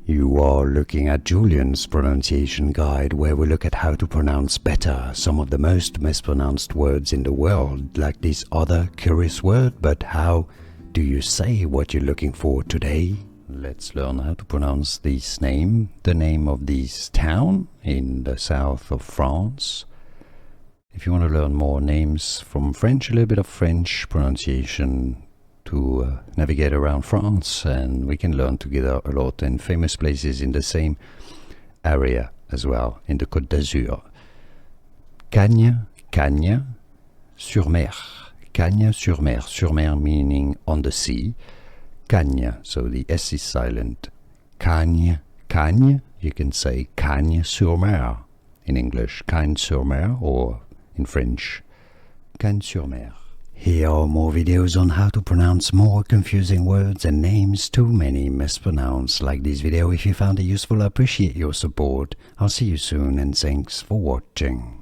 You are looking at Julian's pronunciation guide, where we look at how to pronounce better some of the most mispronounced words in the world, like this other curious word. But how do you say what you're looking for today? Let's learn how to pronounce this name, the name of this town in the south of France. If you want to learn more names from French, a little bit of French pronunciation to navigate around France, and we can learn together a lot in famous places in the same area as well, in the Côte d'Azur. Cagnes-sur-Mer. Cagnes-sur-Mer. Sur-Mer meaning on the sea. Cagnes, so the S is silent. Cagnes, you can say Cagnes-sur-Mer in English, Cagnes-sur-Mer, or in French, Cagnes-sur-Mer. Here are more videos on how to pronounce more confusing words and names too many mispronounced. Like this video if you found it useful. I appreciate your support. I'll see you soon, and thanks for watching.